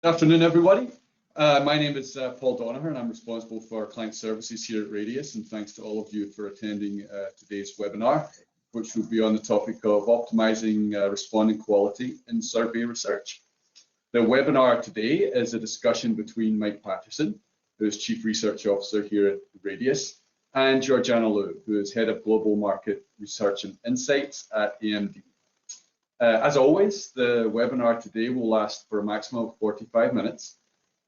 Good afternoon, everybody. My name is Paul Donaher, and I'm responsible for client services here at Radius. And thanks to all of you for attending today's webinar, which will be on the topic of optimizing respondent quality in survey research. The webinar today is a discussion between Mike Patterson, who is Chief Research Officer here at Radius, and Georgeanna Liu, who is Head of Global Market Research and Insights at AMD. As always, the webinar today will last for a maximum of 45 minutes.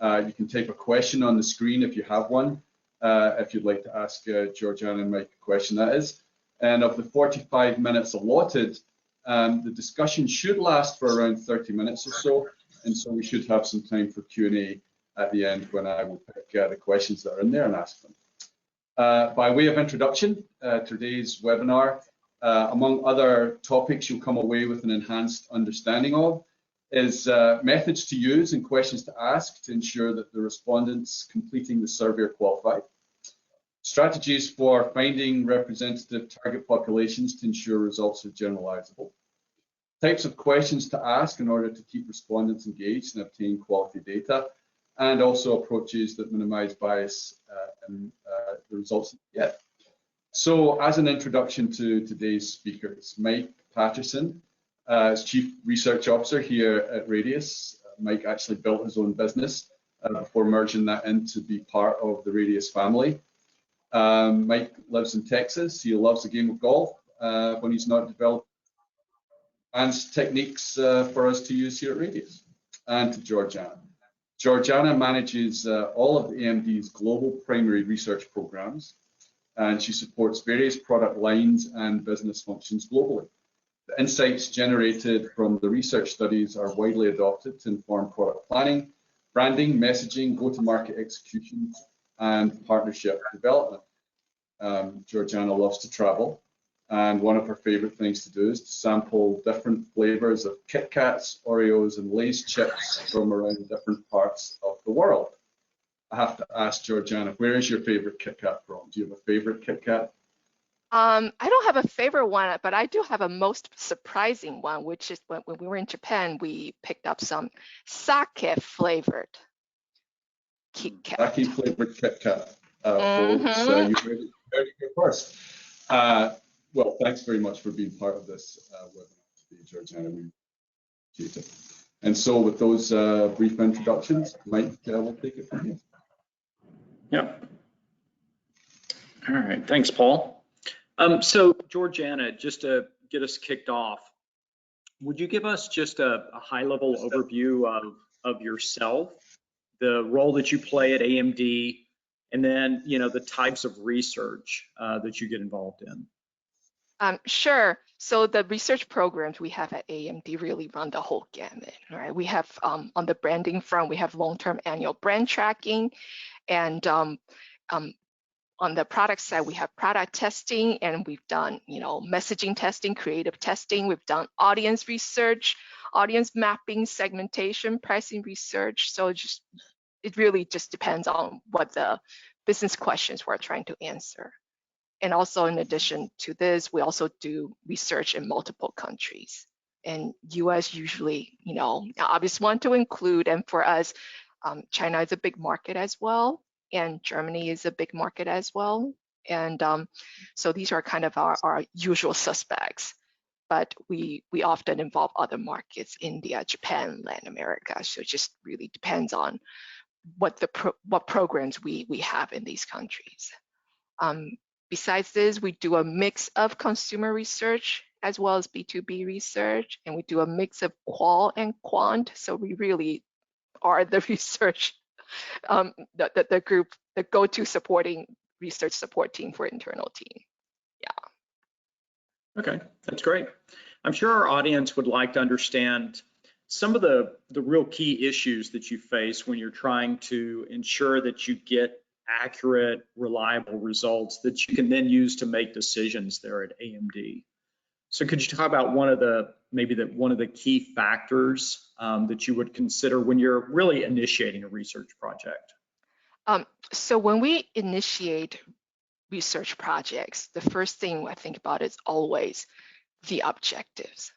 You can type a question on the screen if you have one, if you'd like to ask Georgeanna and Mike a question, that is. And of the 45 minutes allotted, the discussion should last for around 30 minutes or so, and so we should have some time for Q&A at the end when I will pick the questions that are in there and ask them. By way of introduction, today's webinar, among other topics you'll come away with an enhanced understanding of, is methods to use and questions to ask to ensure that the respondents completing the survey are qualified, strategies for finding representative target populations to ensure results are generalizable, types of questions to ask in order to keep respondents engaged and obtain quality data, and also approaches that minimize bias in the results that you get. So as an introduction to today's speakers, Mike Patterson is Chief Research Officer here at Radius. Mike actually built his own business before merging that in to be part of the Radius family. Mike lives in Texas. He loves the game of golf when he's not developing advanced techniques for us to use here at Radius. And to Georgeanna. Georgeanna manages all of AMD's global primary research programs, and she supports various product lines and business functions globally. The insights generated from the research studies are widely adopted to inform product planning, branding, messaging, go-to-market execution, and partnership development. Georgeanna loves to travel, and one of her favorite things to do is to sample different flavors of Kit Kats, Oreos, and Lay's chips from around different parts of the world. I have to ask Georgeanna, where is your favorite Kit Kat from? Do you have a favorite Kit Kat? I don't have a favorite one, but I do have a most surprising one, which is when we were in Japan, we picked up some sake flavored Kit Kat. Sake flavored Kit Kat. Folks, you heard it here first. Well, thanks very much for being part of this webinar today, Georgeanna. We appreciate it. And so with those brief introductions, Mike will take it from here. Yep. All right, thanks, Paul. So Georgeanna, just to get us kicked off, would you give us just a high-level overview of yourself, the role that you play at AMD, and then the types of research that you get involved in? Sure. So the research programs we have at AMD really run the whole gamut, right? We have on the branding front, we have long-term annual brand tracking, and on the product side, we have product testing, and we've done, messaging testing, creative testing. We've done audience research, audience mapping, segmentation, pricing research. So it really just depends on what the business questions we're trying to answer. And also, in addition to this, we also do research in multiple countries. And US usually, obvious one to include, and for us, China is a big market as well, and Germany is a big market as well. And so these are kind of our usual suspects, but we often involve other markets, India, Japan, Latin America. So it just really depends on what programs we have in these countries. Besides this, we do a mix of consumer research as well as B2B research, and we do a mix of qual and quant. So we really are the research, the group, the go-to supporting research support team for internal team. Yeah. Okay, that's great. I'm sure our audience would like to understand some of the real key issues that you face when you're trying to ensure that you get accurate, reliable results that you can then use to make decisions there at AMD. So could you talk about one of the key factors that you would consider when you're really initiating a research project? So when we initiate research projects, the first thing I think about is always the objectives,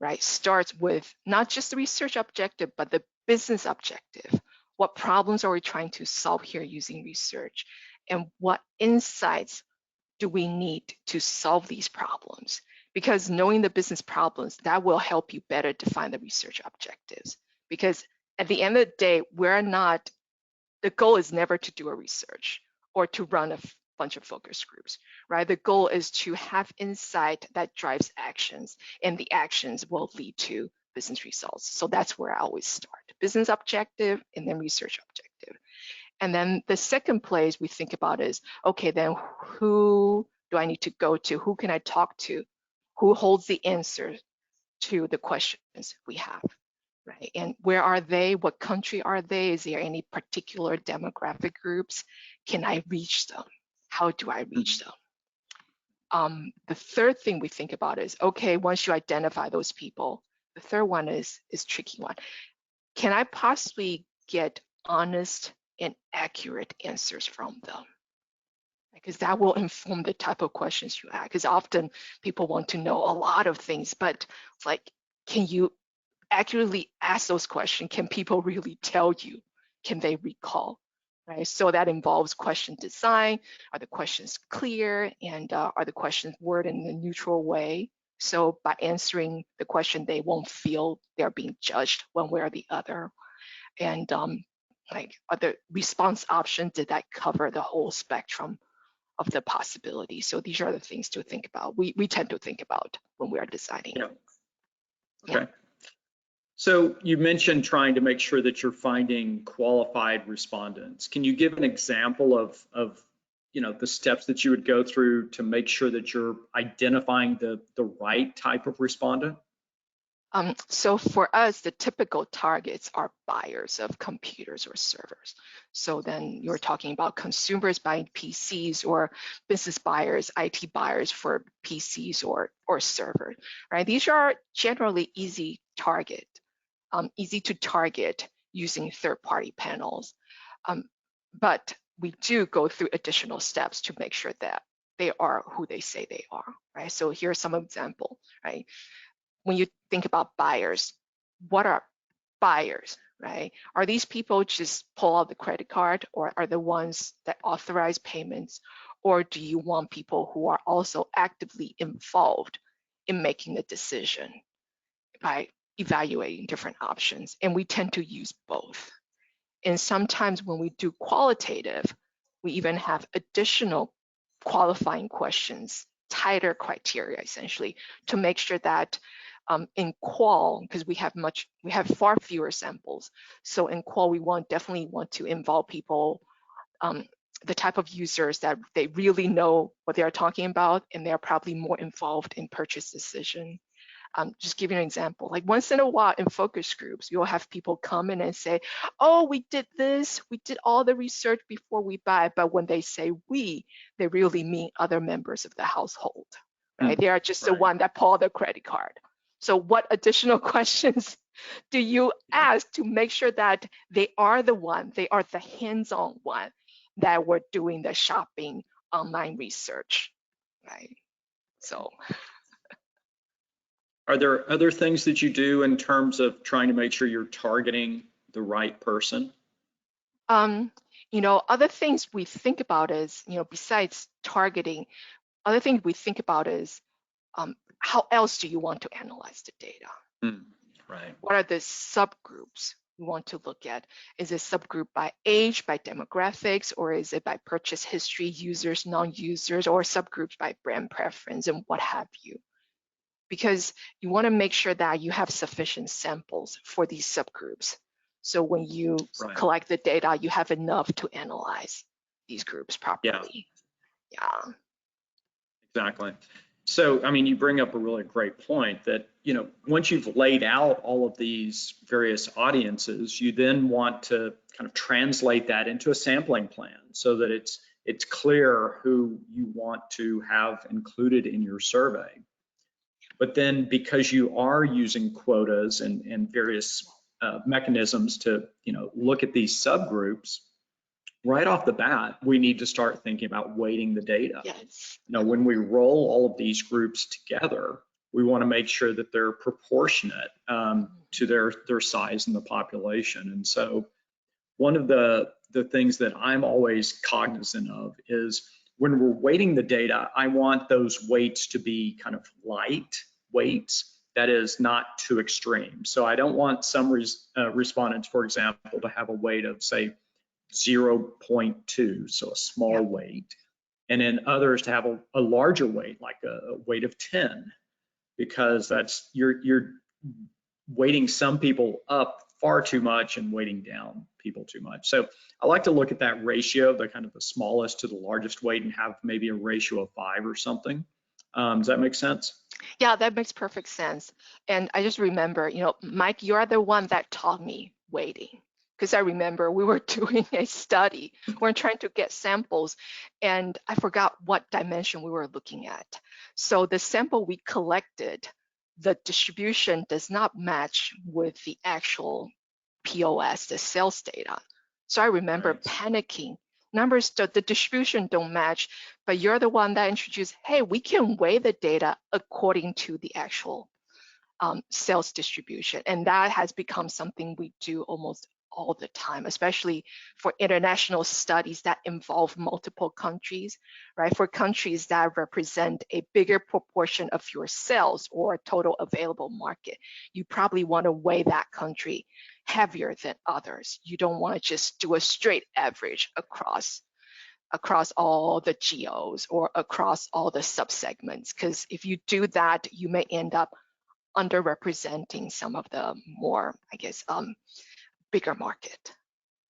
right? Starts with not just the research objective, but the business objective? What problems are we trying to solve here using research? And what insights do we need to solve these problems? Because knowing the business problems, that will help you better define the research objectives. Because at the end of the day, the goal is never to do a research or to run a bunch of focus groups, right? The goal is to have insight that drives actions, and the actions will lead to business results. So that's where I always start. Business objective and then research objective. And then the second place we think about is, okay, then who do I need to go to? Who can I talk to? Who holds the answer to the questions we have, right? And where are they? What country are they? Is there any particular demographic groups? Can I reach them? How do I reach them? The third thing we think about is, okay, once you identify those people, the third one is tricky one. Can I possibly get honest and accurate answers from them? Because that will inform the type of questions you ask. Because often people want to know a lot of things, but it's like, can you accurately ask those questions? Can people really tell you? Can they recall? Right? So that involves question design. Are the questions clear? And are the questions worded in a neutral way? So by answering the question, they won't feel they're being judged one way or the other. And like, are the response options, did that cover the whole spectrum of the possibilities? So these are the things to think about. We tend to think about when we are designing. Yeah. Okay. Yeah. So you mentioned trying to make sure that you're finding qualified respondents. Can you give an example of the steps that you would go through to make sure that you're identifying the right type of respondent? So for us, the typical targets are buyers of computers or servers. So then you're talking about consumers buying PCs or business buyers, IT buyers for PCs or servers, right? These are generally easy to target using third-party panels. But we do go through additional steps to make sure that they are who they say they are, right? So here are some examples, right? When you think about buyers, what are buyers, right? Are these people just pull out the credit card, or are the ones that authorize payments? Or do you want people who are also actively involved in making the decision by evaluating different options? And we tend to use both. And sometimes when we do qualitative, we even have additional qualifying questions, tighter criteria essentially, to make sure that in qual, because we have far fewer samples. So in qual, we definitely want to involve people, the type of users that they really know what they are talking about, and they're probably more involved in purchase decision. Just give you an example, like once in a while in focus groups, you'll have people come in and say, oh, we did this, we did all the research before we buy. But when they say we, they really mean other members of the household, right? They are just the one that pulled the credit card. So what additional questions do you ask to make sure that they are the hands-on one that were doing the shopping online research, right? So. Are there other things that you do in terms of trying to make sure you're targeting the right person? Other things we think about is, besides targeting, other things we think about is how else do you want to analyze the data? Right. What are the subgroups we want to look at? Is it subgroup by age, by demographics, or is it by purchase history, users, non-users, or subgroups by brand preference and what have you? Because you want to make sure that you have sufficient samples for these subgroups. So when you collect the data, you have enough to analyze these groups properly. Yeah. Exactly. So, I mean, you bring up a really great point that, once you've laid out all of these various audiences, you then want to kind of translate that into a sampling plan so that it's clear who you want to have included in your survey. But then because you are using quotas and various mechanisms to, look at these subgroups, right off the bat, we need to start thinking about weighting the data. Yes. When we roll all of these groups together, we want to make sure that they're proportionate. to their size in the population. And so one of the things that I'm always cognizant of is when we're weighting the data, I want those weights to be kind of light weights, that is not too extreme. So I don't want some respondents, for example, to have a weight of say 0.2, so a small weight, and then others to have a larger weight, like a weight of 10, because that's you're weighting some people up far too much and weighting down people too much. So I like to look at that ratio, the kind of the smallest to the largest weight, and have maybe a ratio of 5 or something. Does that make sense? Yeah, that makes perfect sense. And I just remember, Mike, you're the one that taught me weighting, because I remember we were doing a study. We're trying to get samples, and I forgot what dimension we were looking at. So the sample we collected, the distribution does not match with the actual POS, the sales data. So I remember panicking. Numbers, the distribution don't match, but you're the one that introduced, hey, we can weigh the data according to the actual sales distribution. And that has become something we do almost all the time, especially for international studies that involve multiple countries, right? For countries that represent a bigger proportion of your sales or total available market, you probably want to weigh that country heavier than others. You don't want to just do a straight average across all the geos or across all the subsegments, because if you do that, you may end up underrepresenting some of the more, I guess, bigger market.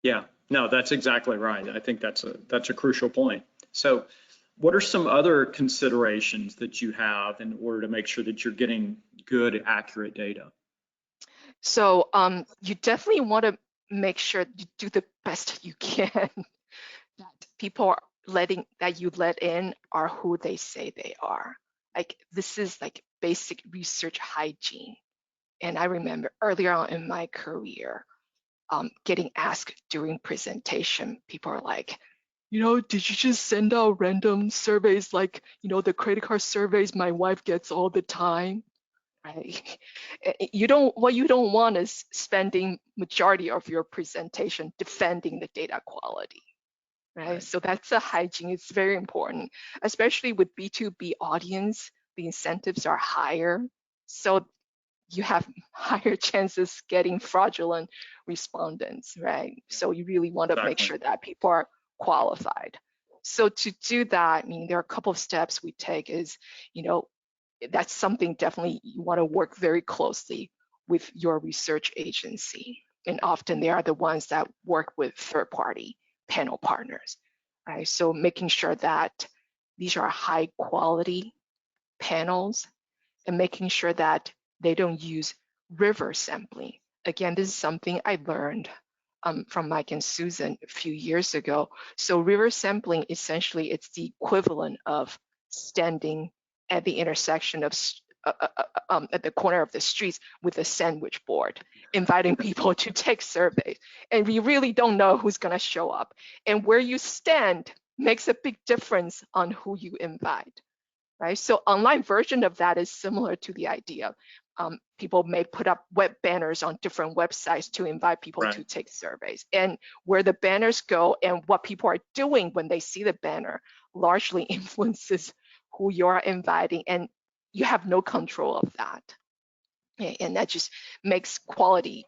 Yeah, no, that's exactly right. I think that's a crucial point. So what are some other considerations that you have in order to make sure that you're getting good, accurate data? So you definitely want to make sure you do the best you can, that people are that you let in are who they say they are. Like, this is like basic research hygiene. And I remember earlier on in my career, getting asked during presentation, people are like, did you just send out random surveys like, the credit card surveys my wife gets all the time, right? What you don't want is spending majority of your presentation defending the data quality, right? So that's a hygiene. It's very important, especially with B2B audience. The incentives are higher, so you have higher chances getting fraudulent respondents, right? So you really want to make sure that people are qualified. So to do that, I mean, there are a couple of steps we take is, that's something definitely you want to work very closely with your research agency. And often they are the ones that work with third-party panel partners, right? So making sure that these are high quality panels and making sure that they don't use river sampling. Again, this is something I learned from Mike and Susan a few years ago. So river sampling, essentially, it's the equivalent of standing at the intersection of at the corner of the streets with a sandwich board, inviting people to take surveys. And we really don't know who's gonna show up. And where you stand makes a big difference on who you invite. Right? So online version of that is similar to the idea. People may put up web banners on different websites to invite people to take surveys. And where the banners go and what people are doing when they see the banner largely influences who you're inviting, and you have no control of that. And that just makes quality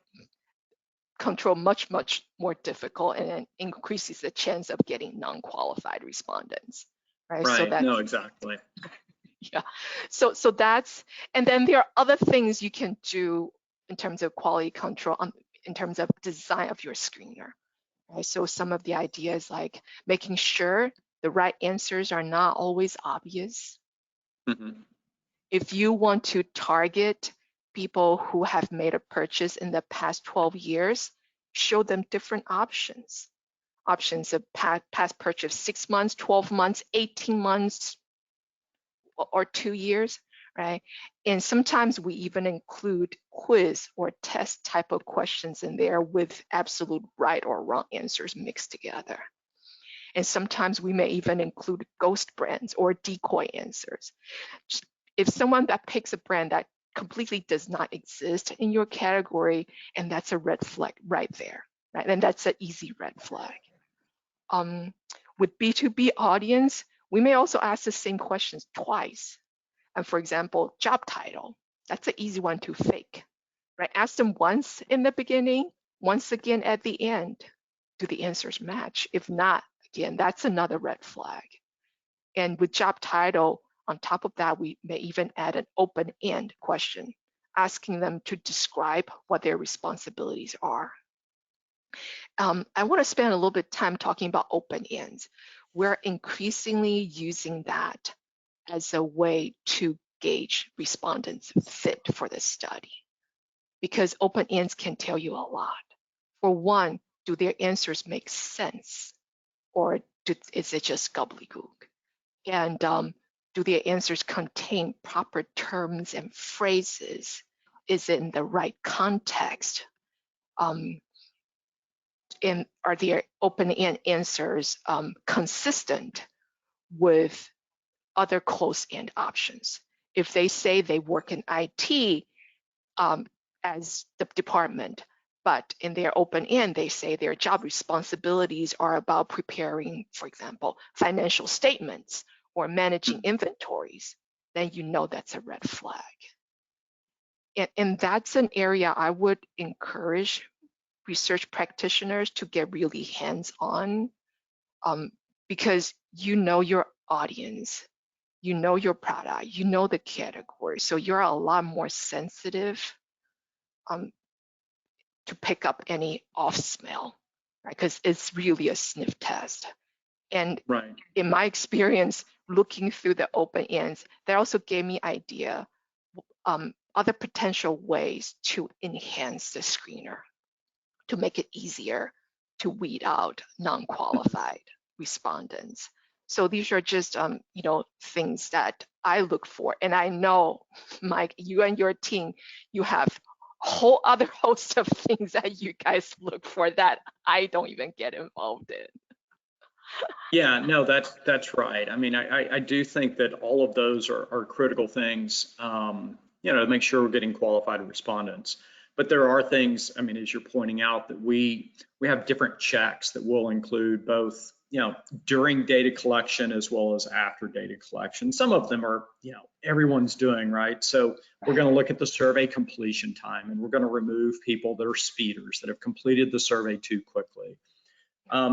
control much, much more difficult, and increases the chance of getting non-qualified respondents. Right? So that's, no, exactly. Yeah, so that's, and then there are other things you can do in terms of quality control, in terms of design of your screener, right? So some of the ideas like making sure the right answers are not always obvious. If you want to target people who have made a purchase in the past 12 years, show them different options of past purchase, 6 months, 12 months, 18 months, or 2 years, right? And sometimes we even include quiz or test type of questions in there with absolute right or wrong answers mixed together. And sometimes we may even include ghost brands or decoy answers. If someone that picks a brand that completely does not exist in your category, and that's a red flag right there, right? And that's an easy red flag. With B2B audience, we may also ask the same questions twice. And for example, job title, that's an easy one to fake, right? Ask them once in the beginning, once again at the end. Do the answers match? If not, again, that's another red flag. And with job title, on top of that, we may even add an open-end question, asking them to describe what their responsibilities are. I want to spend a little bit of time talking about open ends. We're increasingly using that as a way to gauge respondents' fit for the study, because open ends can tell you a lot. For one, do their answers make sense, or is it just gobbledygook? And do their answers contain proper terms and phrases? Is it in the right context? And are their open-end answers consistent with other close-end options? If they say they work in IT as the department, but in their open-end, they say their job responsibilities are about preparing, for example, financial statements or managing inventories, then you know that's a red flag. And that's an area I would encourage research practitioners to get really hands-on, because you know your audience, you know your product, you know the category, so you're a lot more sensitive to pick up any off smell, right? Because it's really a sniff test. And Right. in my experience, looking through the open ends, that also gave me idea other potential ways to enhance the screener, to make it easier to weed out non-qualified respondents. So these are just things that I look for. And I know, Mike, you and your team, you have a whole other host of things that you guys look for that I don't even get involved in. Yeah, no, that's right. I mean, I do think that all of those are critical things, to make sure we're getting qualified respondents. But there are things, I mean, as you're pointing out, that we have different checks that will include both, during data collection as well as after data collection. Some of them are, everyone's doing, right? So we're going to look at the survey completion time, and we're going to remove people that are speeders, that have completed the survey too quickly.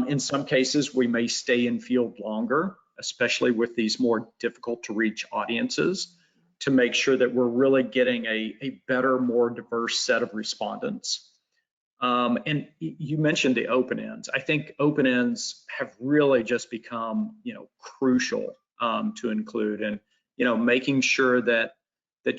In some cases, we may stay in field longer, especially with these more difficult to reach audiences, to make sure that we're really getting a better, more diverse set of respondents. And you mentioned the open ends. I think open ends have really just become, crucial to include, and making sure that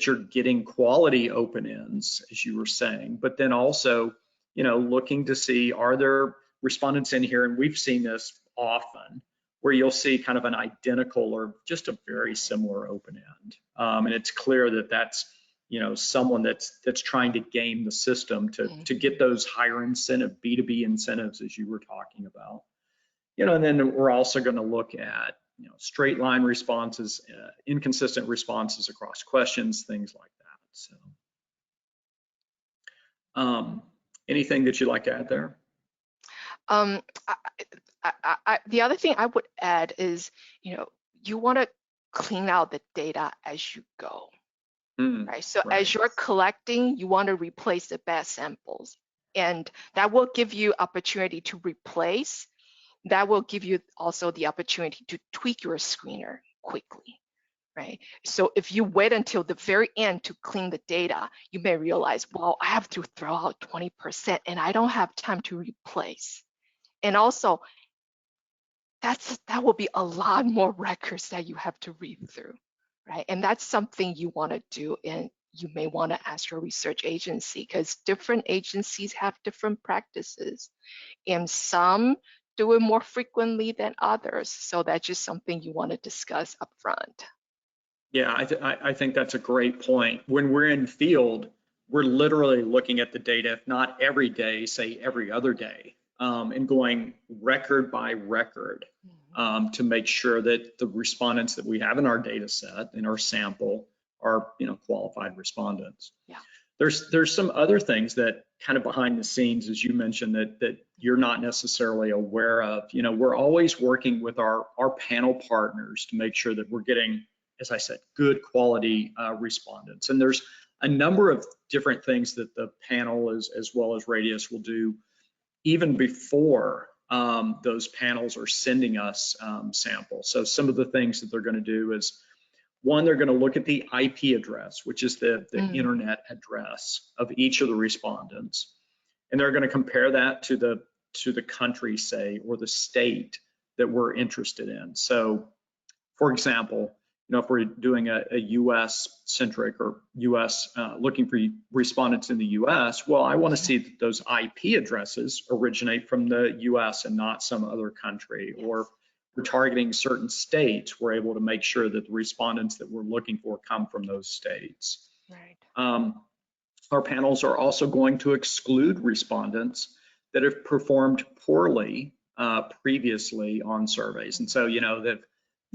you're getting quality open ends, as you were saying, but then also, looking to see, are there respondents in here, and we've seen this often, where you'll see kind of an identical or just a very similar open end, and it's clear that that's someone that's trying to game the system to get those higher incentive B2B incentives, as you were talking about. And then we're also going to look at straight line responses, inconsistent responses across questions, things like that. So anything that you'd like to add there? The other thing I would add is, you want to clean out the data as you go, right? So right. as you're collecting, you want to replace the bad samples, and that will give you opportunity to replace. That will give you also the opportunity to tweak your screener quickly, right? So if you wait until the very end to clean the data, you may realize, well, I have to throw out 20% and I don't have time to replace. And also, that will be a lot more records that you have to read through, right? And that's something you want to do, and you may want to ask your research agency, because different agencies have different practices, and some do it more frequently than others. So that's just something you want to discuss up front. Yeah, I think that's a great point. When we're in field, we're literally looking at the data, if not every day, say every other day, and going record by record to make sure that the respondents that we have in our data set, in our sample, qualified respondents. Yeah. There's some other things that kind of behind the scenes, as you mentioned, that you're not necessarily aware of. We're always working with our panel partners to make sure that we're getting, as I said, good quality respondents. And there's a number of different things that the panel as well as Radius will do even before those panels are sending us samples. So some of the things that they're going to do is, one, they're going to look at the IP address, which is the internet address of each of the respondents, and they're going to compare that to the country, say, or the state that we're interested in. So, for example, if we're doing a U.S. centric or U.S. Looking for respondents in the U.S., well, I want to see that those IP addresses originate from the U.S. and not some other country. Yes. Or we're targeting certain states, we're able to make sure that the respondents that we're looking for come from those states. Right. Our panels are also going to exclude respondents that have performed poorly previously on surveys. And so, they've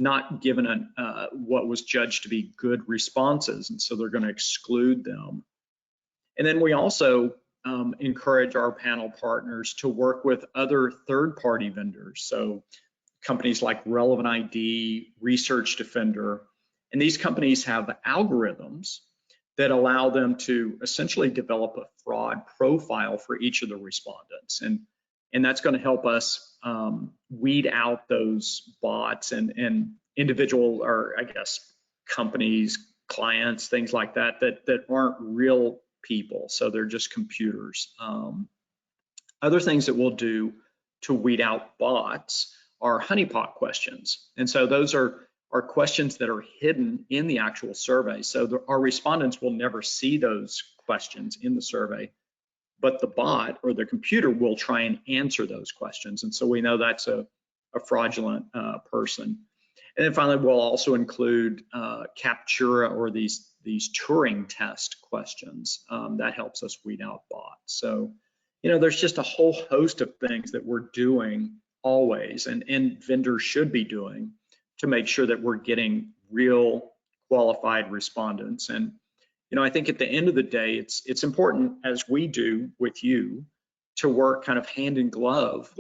not given what was judged to be good responses, and so they're going to exclude them. And then we also encourage our panel partners to work with other third-party vendors, so companies like Relevant ID, Research Defender, and these companies have algorithms that allow them to essentially develop a fraud profile for each of the respondents. And that's going to help us weed out those bots and individual, or I guess companies, clients, things like that aren't real people. So they're just computers. Other things that we'll do to weed out bots are honeypot questions. And so those are questions that are hidden in the actual survey. So our respondents will never see those questions in the survey, but the bot or the computer will try and answer those questions. And so we know that's a fraudulent person. And then finally, we'll also include Captura or these Turing test questions. That helps us weed out bots. So, there's just a whole host of things that we're doing always, and vendors should be doing to make sure that we're getting real qualified respondents. And I think at the end of the day, it's important, as we do with you, to work kind of hand in glove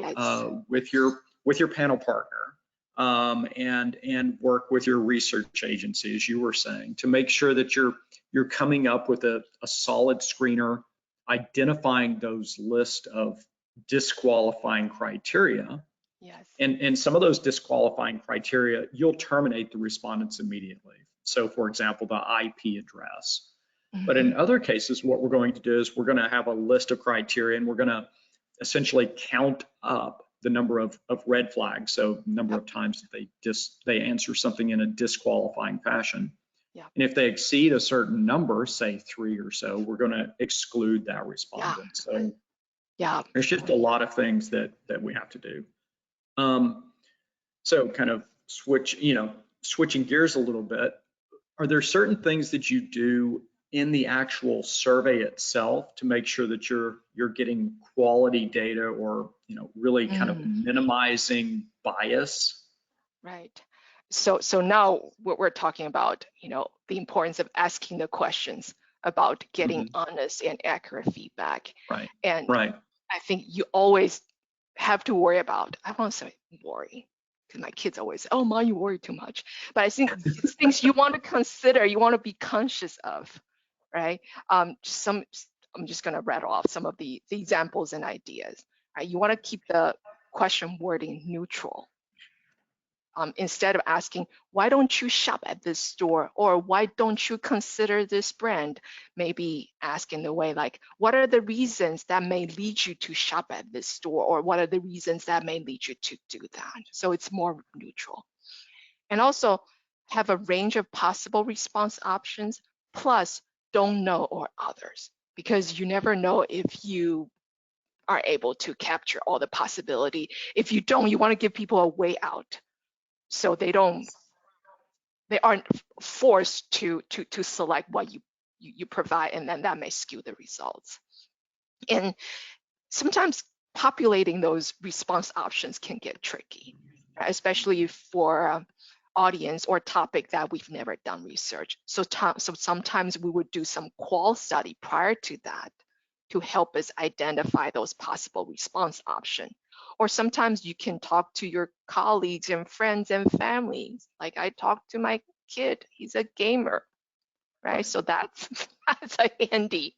with your panel partner, and work with your research agency, as you were saying, to make sure that you're coming up with a solid screener, identifying those list of disqualifying criteria. Yes. And some of those disqualifying criteria, you'll terminate the respondents immediately. So, for example, the IP address. But in other cases, what we're going to do is we're going to have a list of criteria, and we're going to essentially count up the number of red flags, so number of times that they answer something in a disqualifying fashion. Yeah. And if they exceed a certain number, say 3 or so, we're going to exclude that respondent. So there's just a lot of things that we have to do. So kind of switching gears a little bit, are there certain things that you do in the actual survey itself to make sure that you're getting quality data, or really kind of minimizing bias? Right. So now what we're talking about, the importance of asking the questions about getting honest and accurate feedback. Right. And right. I think you always have to worry about, I won't say worry, because my kids always say, oh, Mom, you worry too much. But I think it's things you want to consider, you want to be conscious of, right? I'm just going to rattle off some of the examples and ideas. Right? You want to keep the question wording neutral. Instead of asking, why don't you shop at this store? Or why don't you consider this brand? Maybe ask in a way like, what are the reasons that may lead you to shop at this store? Or what are the reasons that may lead you to do that? So it's more neutral. And also have a range of possible response options, plus don't know or others, because you never know if you are able to capture all the possibility. If you don't, you want to give people a way out, so they aren't forced to select what you provide, and then that may skew the results. And sometimes populating those response options can get tricky, right? Especially for audience or topic that we've never done research. So sometimes we would do some qual study prior to that to help us identify those possible response options. Or sometimes you can talk to your colleagues and friends and families. Like I talked to my kid, he's a gamer, right? So that's a handy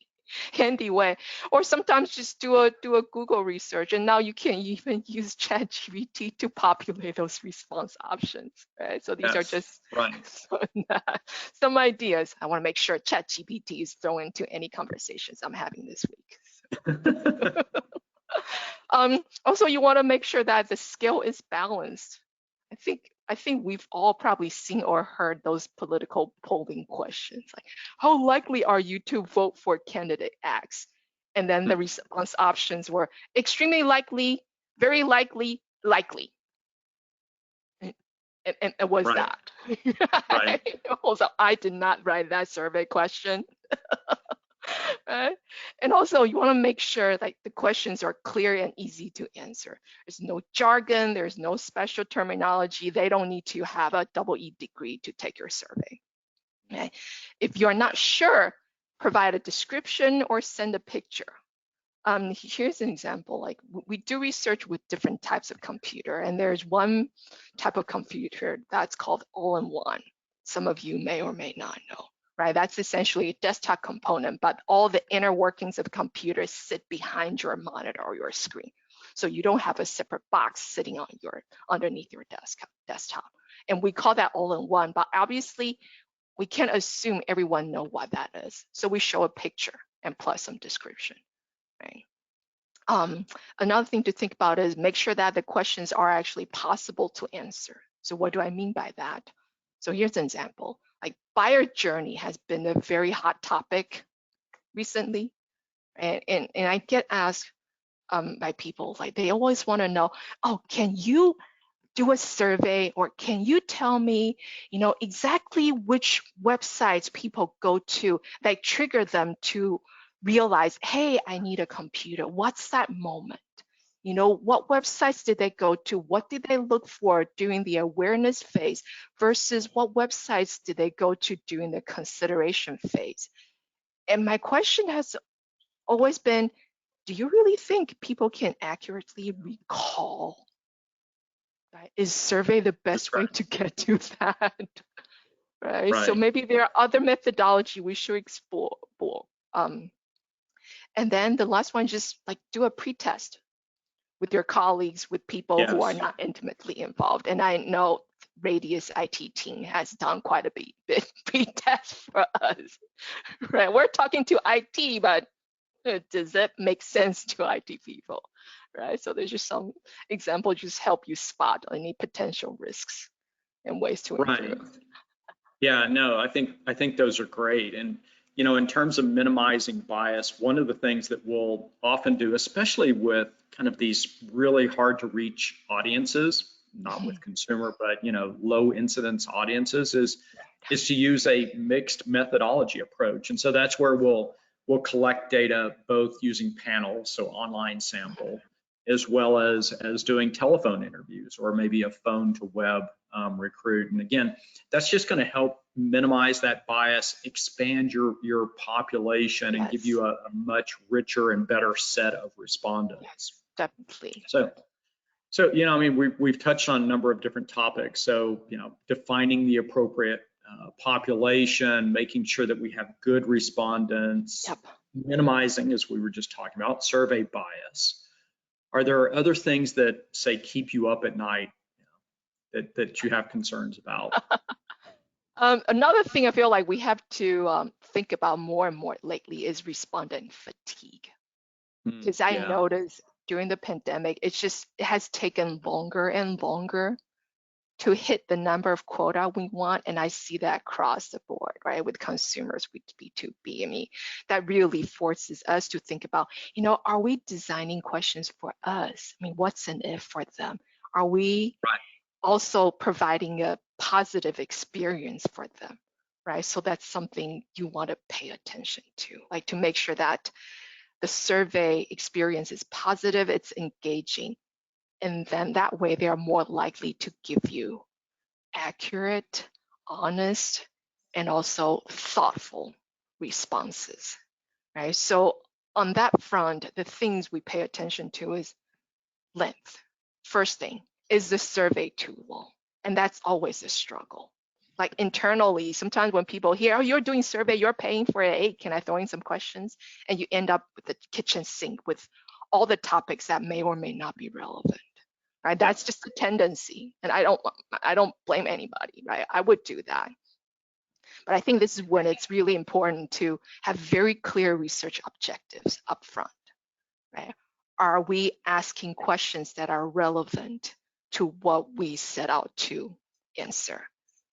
way. Or sometimes just do a Google research, and now you can even use ChatGPT to populate those response options, right? So these are just some ideas. I want to make sure ChatGPT is thrown into any conversations I'm having this week. Also, you want to make sure that the scale is balanced. I think we've all probably seen or heard those political polling questions, like how likely are you to vote for candidate X? And then the response options were extremely likely, very likely, likely. And it was that. Right. Also, I did not write that survey question. Right? And also, you want to make sure like the questions are clear and easy to answer. There's no jargon, there's no special terminology. They don't need to have a double-E degree to take your survey. Okay? If you're not sure, provide a description or send a picture. Here's an example. Like we do research with different types of computer, and there's one type of computer that's called all-in-one. Some of you may or may not know. Right, that's essentially a desktop component, but all the inner workings of the computer sit behind your monitor or your screen. So you don't have a separate box sitting on underneath your desktop. And we call that all-in-one, but obviously we can't assume everyone know what that is. So we show a picture and plus some description, right? Another thing to think about is make sure that the questions are actually possible to answer. So what do I mean by that? So here's an example. Like buyer journey has been a very hot topic recently. And I get asked by people, like they always want to know, oh, can you do a survey or can you tell me, exactly which websites people go to that trigger them to realize, hey, I need a computer. What's that moment? What websites did they go to? What did they look for during the awareness phase versus what websites did they go to during the consideration phase? And my question has always been, do you really think people can accurately recall? Right? Is survey the best way to get to that? Right? So maybe there are other methodology we should explore. And then the last one, just like do a pretest with your colleagues, with people who are not intimately involved. And I know Radius IT team has done quite a bit pretest for us, right? We're talking to IT, but does that make sense to IT people, right? So there's just some example just help you spot any potential risks and ways to improve. Yeah, no, I think those are great. And in terms of minimizing bias, one of the things that we'll often do, especially with kind of these really hard to reach audiences, not with consumer, but low incidence audiences, is to use a mixed methodology approach. And so that's where we'll collect data both using panels, so online sample, as well as doing telephone interviews or maybe a phone to web recruit. And again, that's just going to help minimize that bias, expand your population, and give you a much richer and better set of respondents. Yes, definitely. So we've touched on a number of different topics. So defining the appropriate population, making sure that we have good respondents, minimizing, as we were just talking about, survey bias. Are there other things that say keep you up at night that you have concerns about? Another thing I feel like we have to think about more and more lately is respondent fatigue. Because I noticed during the pandemic, it has taken longer and longer to hit the number of quota we want. And I see that across the board, right? With consumers, with B2B. I mean, that really forces us to think about, are we designing questions for us? I mean, what's an if for them? Are we also providing a positive experience for them, right? So that's something you want to pay attention to, like to make sure that the survey experience is positive, it's engaging, and then that way they are more likely to give you accurate, honest, and also thoughtful responses, right? So on that front, the things we pay attention to is length. First thing, is the survey too long? And that's always a struggle. Like internally, sometimes when people hear, oh, you're doing survey, you're paying for it, hey, can I throw in some questions? And you end up with the kitchen sink with all the topics that may or may not be relevant, right? That's just a tendency. And I don't blame anybody, right? I would do that. But I think this is when it's really important to have very clear research objectives up front, right? Are we asking questions that are relevant to what we set out to answer?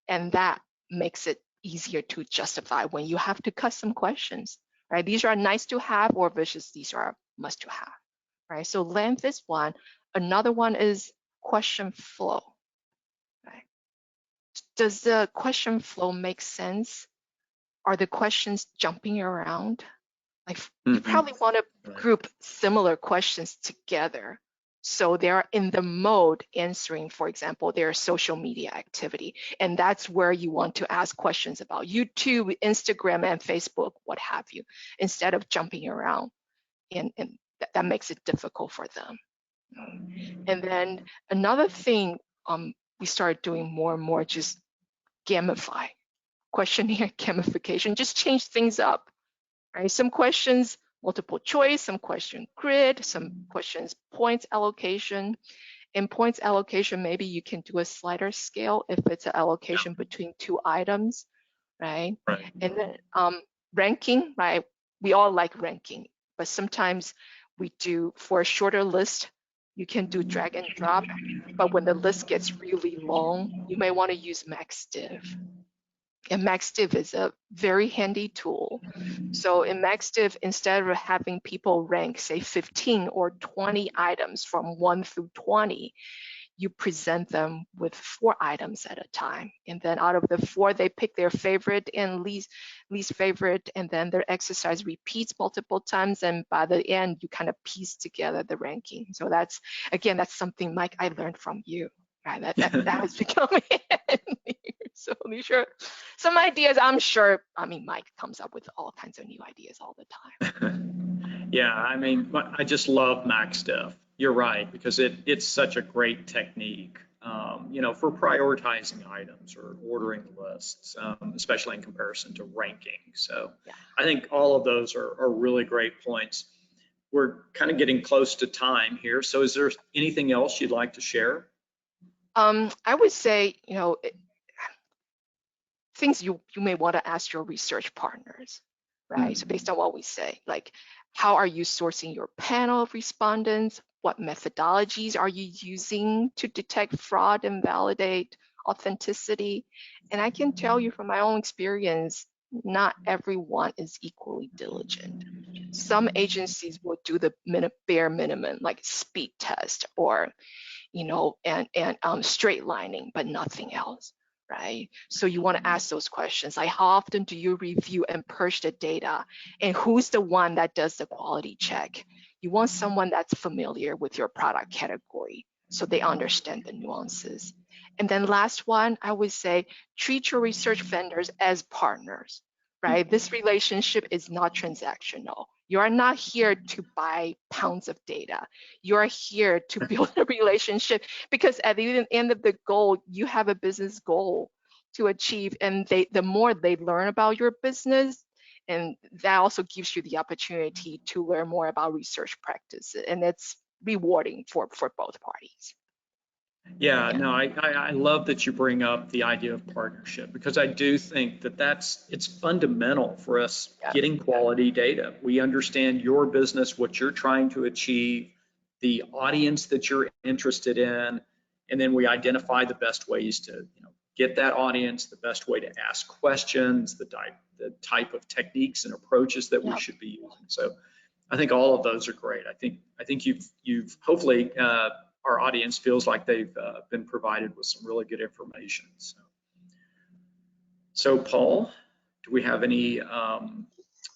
And that makes it easier to justify when you have to custom questions, right? These are nice to have or versus these are must to have, right? So length is one. Another one is question flow, right? Does the question flow make sense? Are the questions jumping around? Like you probably want to group similar questions together. So they're in the mode answering, for example, their social media activity. And that's where you want to ask questions about YouTube, Instagram, and Facebook, what have you, instead of jumping around. And that makes it difficult for them. And then another thing we started doing more and more, just gamify, questionnaire gamification, just change things up. Right? Some questions multiple choice, some question grid, some questions points allocation. In points allocation, maybe you can do a slider scale if it's an allocation between two items, right? And then ranking, right? We all like ranking, but sometimes we do for a shorter list, you can do drag and drop, but when the list gets really long, you may want to use MaxDiv. And MaxDiv is a very handy tool. So in MaxDiv, instead of having people rank, say, 15 or 20 items from 1 through 20, you present them with 4 items at a time. And then out of the 4, they pick their favorite and least favorite, and then their exercise repeats multiple times. And by the end, you kind of piece together the ranking. So that's, again, that's something, Mike, I learned from you. Right? That has become so these are some ideas. I'm sure, Mike comes up with all kinds of new ideas all the time. Yeah, I just love MaxDiv. You're right, because it's such a great technique, for prioritizing items or ordering lists, especially in comparison to ranking. So yeah. I think all of those are really great points. We're kind of getting close to time here. So is there anything else you'd like to share? I would say, things you may want to ask your research partners, right? So based on what we say, like, how are you sourcing your panel of respondents? What methodologies are you using to detect fraud and validate authenticity? And I can tell you from my own experience, not everyone is equally diligent. Some agencies will do the bare minimum, like speed test or, straight lining, but nothing else. Right? So you want to ask those questions, like how often do you review and purge the data? And who's the one that does the quality check? You want someone that's familiar with your product category so they understand the nuances. And then last one, I would say, treat your research vendors as partners, right? This relationship is not transactional. You are not here to buy pounds of data. You are here to build a relationship because at the end of the goal, you have a business goal to achieve. And the more they learn about your business, and that also gives you the opportunity to learn more about research practices. And it's rewarding for both parties. Yeah, no, I love that you bring up the idea of partnership, because I do think that it's fundamental for us getting quality data. We understand your business, what you're trying to achieve, the audience that you're interested in, and then we identify the best ways to get that audience, the best way to ask questions, the type of techniques and approaches that we should be using. So I think all of those are great. I think you've hopefully our audience feels like they've been provided with some really good information. So Paul, do we have any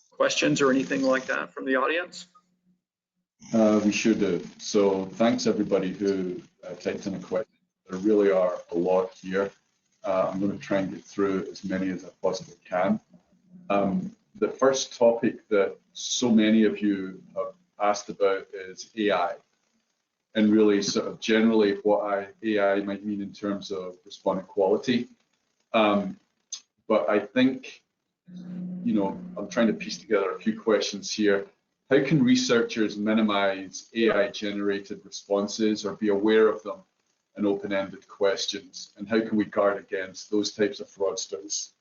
questions or anything like that from the audience? We should do. So thanks everybody who typed in a question. There really are a lot here. I'm going to try and get through as many as I possibly can. The first topic that so many of you have asked about is AI, and really sort of generally what AI might mean in terms of respondent quality. But I think, you know, I'm trying to piece together a few questions here. How can researchers minimize AI-generated responses or be aware of them in open-ended questions? And how can we guard against those types of fraudsters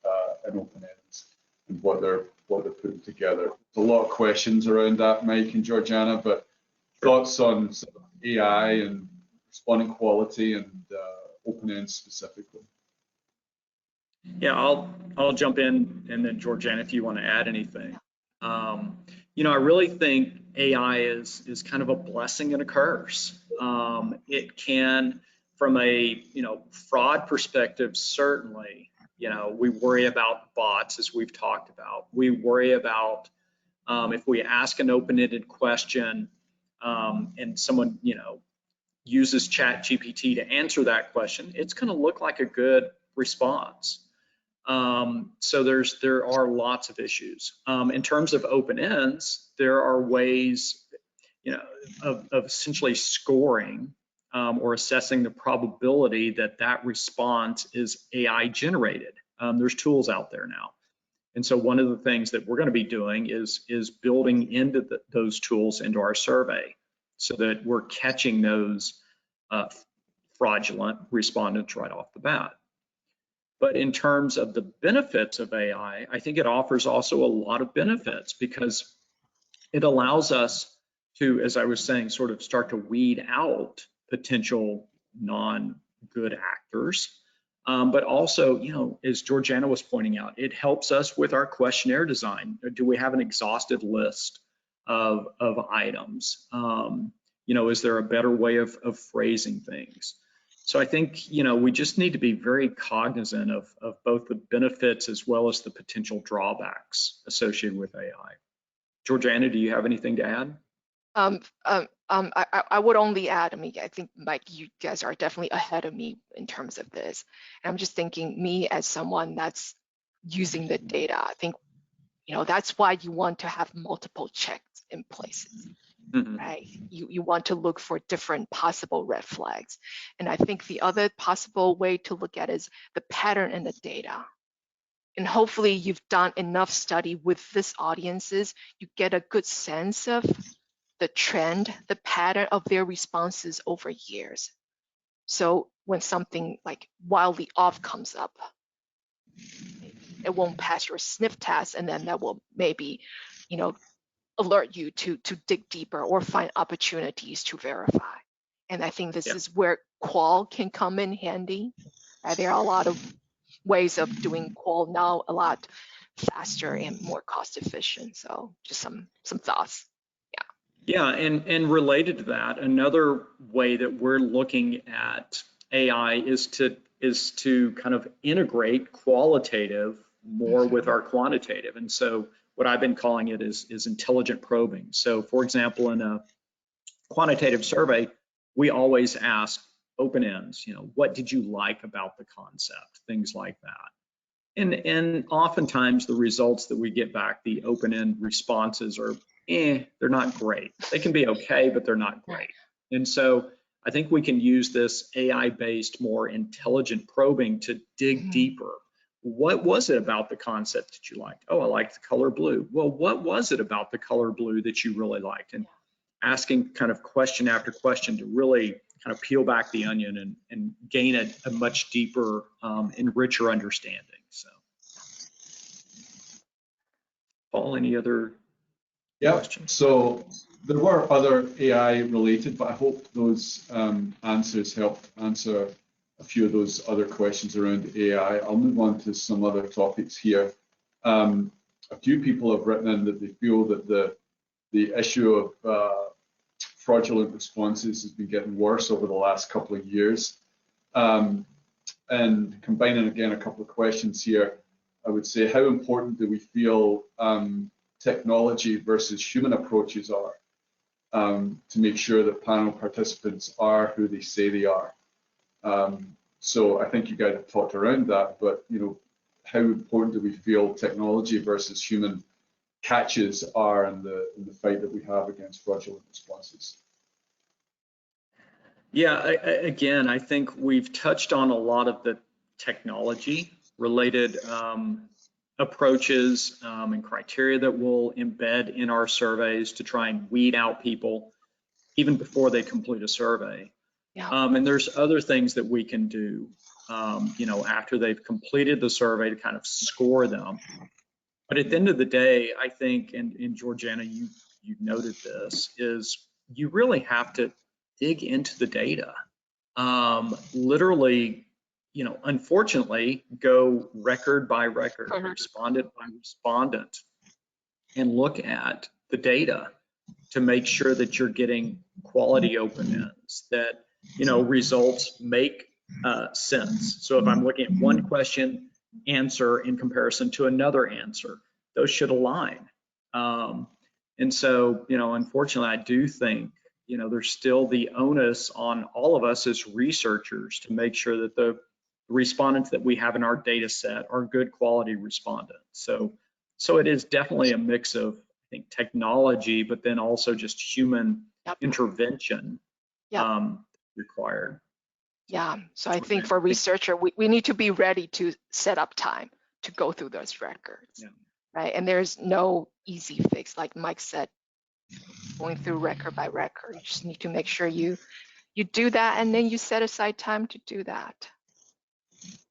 in open ends and what they're putting together? There's a lot of questions around that, Mike and Georgiana, but thoughts on sort of AI and respondent quality and open ends specifically? Yeah, I'll jump in, and then Georgiana, if you want to add anything. You know, I really think AI is kind of a blessing and a curse. It can, from a fraud perspective, certainly. You know, we worry about bots, as we've talked about. We worry about if we ask an open-ended question and someone uses ChatGPT to answer that question, it's going to look like a good response. So there are lots of issues. In terms of open ends, there are ways, of essentially scoring or assessing the probability that response is AI generated. There's tools out there now. And so one of the things that we're going to be doing is building into those tools into our survey so that we're catching those fraudulent respondents right off the bat. But in terms of the benefits of AI, I think it offers also a lot of benefits because it allows us to, as I was saying, sort of start to weed out potential non-good actors. But also, as Georgiana was pointing out, it helps us with our questionnaire design. Do we have an exhaustive list of items? Is there a better way of phrasing things? So I think, we just need to be very cognizant of both the benefits as well as the potential drawbacks associated with AI. Georgiana, do you have anything to add? I would only add, I think, Mike, you guys are definitely ahead of me in terms of this. And I'm just thinking, me as someone that's using the data, I think, that's why you want to have multiple checks in places. Mm-hmm. Right? You want to look for different possible red flags. And I think the other possible way to look at is the pattern in the data. And hopefully you've done enough study with this audiences, you get a good sense of the trend, the pattern of their responses over years. So when something like wildly off comes up, it won't pass your sniff test, and then that will maybe, alert you to dig deeper or find opportunities to verify. And I think this is where qual can come in handy. There are a lot of ways of doing qual now, a lot faster and more cost efficient. So just some thoughts. Yeah, and related to that, another way that we're looking at AI is to kind of integrate qualitative more with our quantitative. And so what I've been calling it is intelligent probing. So for example, in a quantitative survey, we always ask open ends, what did you like about the concept, things like that. And oftentimes the results that we get back, the open end responses are, they're not great. They can be okay, but they're not great. And so I think we can use this AI-based, more intelligent probing to dig deeper. What was it about the concept that you liked? Oh, I liked the color blue. Well, what was it about the color blue that you really liked? And asking kind of question after question to really kind of peel back the onion and gain a much deeper and richer understanding. So, Paul, any other questions? So there were other AI related, but I hope those answers helped answer a few of those other questions around AI. I'll move on to some other topics here. A few people have written in that they feel that the issue of fraudulent responses has been getting worse over the last couple of years. And combining again a couple of questions here, I would say, how important do we feel technology versus human approaches are to make sure that panel participants are who they say they are? So I think you guys have talked around that, but how important do we feel technology versus human catches are in the fight that we have against fraudulent responses? Yeah, again, I think we've touched on a lot of the technology related approaches and criteria that we'll embed in our surveys to try and weed out people even before they complete a survey. Yeah. And there's other things that we can do, after they've completed the survey to kind of score them. But at the end of the day, I think, and Georgeanna, you noted this, is you really have to dig into the data. Literally, unfortunately, go record by record, respondent by respondent, and look at the data to make sure that you're getting quality open-ends, that results make sense. So if I'm looking at one question answer in comparison to another answer, those should align. And so, unfortunately, I do think, there's still the onus on all of us as researchers to make sure that the respondents that we have in our data set are good quality respondents. So it is definitely a mix of, I think, technology, but then also just human intervention required. Yeah, so I think for researcher, we need to be ready to set up time to go through those records, right? And there's no easy fix, like Mike said, going through record by record. You just need to make sure you do that, and then you set aside time to do that.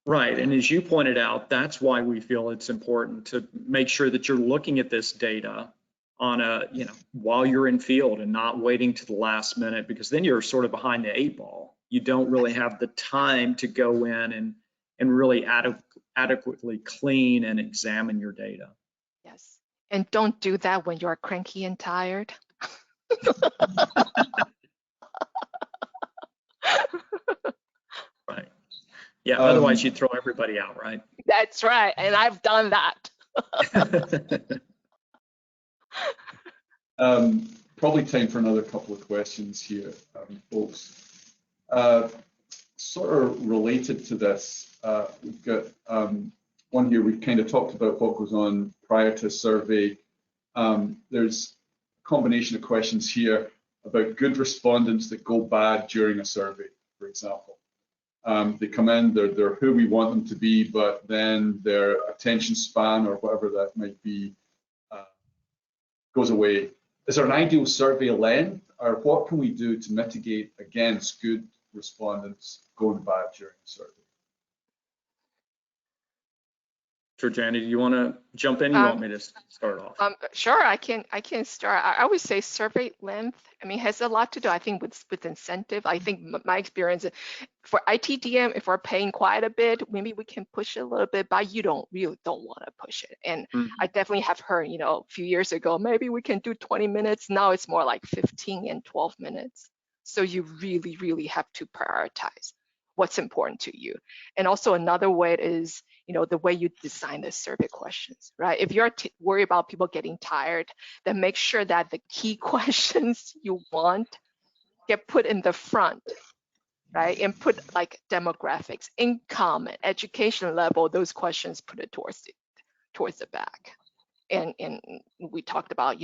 Right, and as you pointed out, that's why we feel it's important to make sure that you're looking at this data on while you're in field and not waiting to the last minute, because then you're sort of behind the 8 ball. You don't really have the time to go in and really adequately clean and examine your data. Yes, and don't do that when you're cranky and tired. Right. Yeah, otherwise you'd throw everybody out, right? That's right, and I've done that. Probably time for another couple of questions here, folks. Sort of related to this, we've got one here. We've kind of talked about what goes on prior to a survey. There's a combination of questions here about good respondents that go bad during a survey, for example. They come in, they're who we want them to be, but then their attention span or whatever that might be goes away. Is there an ideal survey length, or what can we do to mitigate against good respondents going bad during the survey? Georgeanna, do you want to jump in? You want me to start off? Sure, I can start. I would say survey length, has a lot to do, I think, with incentive. I think my experience for ITDM, if we're paying quite a bit, maybe we can push it a little bit, but you really don't want to push it. And I definitely have heard, a few years ago, maybe we can do 20 minutes. Now it's more like 15 and 12 minutes. So you really, really have to prioritize what's important to you. And also another way is, the way you design the survey questions, right? If you're worried about people getting tired, then make sure that the key questions you want get put in the front, right? And put like demographics, income, and education level, those questions put it towards the back. And we talked about,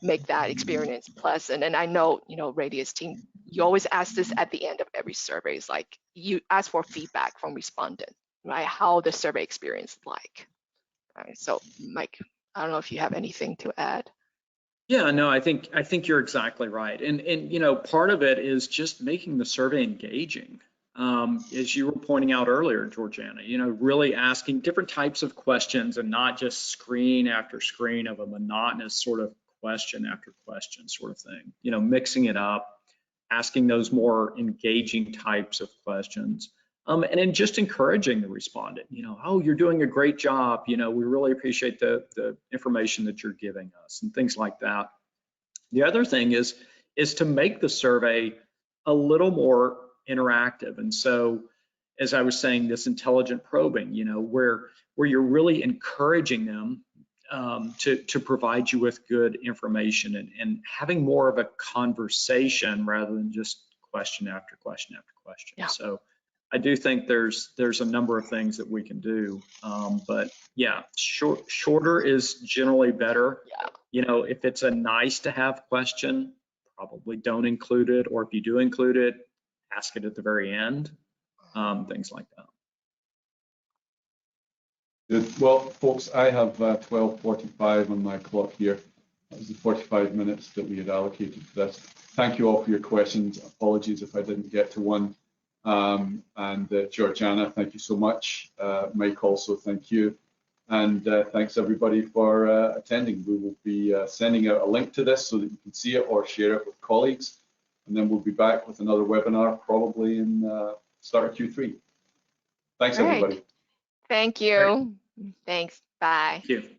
make that experience pleasant. And I know, Radius team, you always ask this at the end of every survey. It's like you ask for feedback from respondents, right? How the survey experience is like. All right, so Mike, I don't know if you have anything to add. Yeah, no, I think you're exactly right. And part of it is just making the survey engaging. As you were pointing out earlier, Georgeanna, really asking different types of questions and not just screen after screen of a monotonous sort of question after question sort of thing. Mixing it up, asking those more engaging types of questions. And then just encouraging the respondent, oh, you're doing a great job. We really appreciate the information that you're giving us and things like that. The other thing is to make the survey a little more interactive. And so, as I was saying, this intelligent probing, where you're really encouraging them to provide you with good information and having more of a conversation rather than just question after question after question. Yeah. So I do think there's a number of things that we can do. But yeah, shorter is generally better. Yeah. You know, if it's a nice to have question, probably don't include it, or if you do include it, ask it at the very end, things like that. Good. Well, folks, I have 12:45 on my clock here. That was the 45 minutes that we had allocated for this. Thank you all for your questions. Apologies if I didn't get to one. And Georgiana, thank you so much. Mike, also thank you. And thanks everybody for attending. We will be sending out a link to this so that you can see it or share it with colleagues. And then we'll be back with another webinar probably in start of Q3. Thanks, All right. everybody. Thank you. Thanks. Bye. Thank you.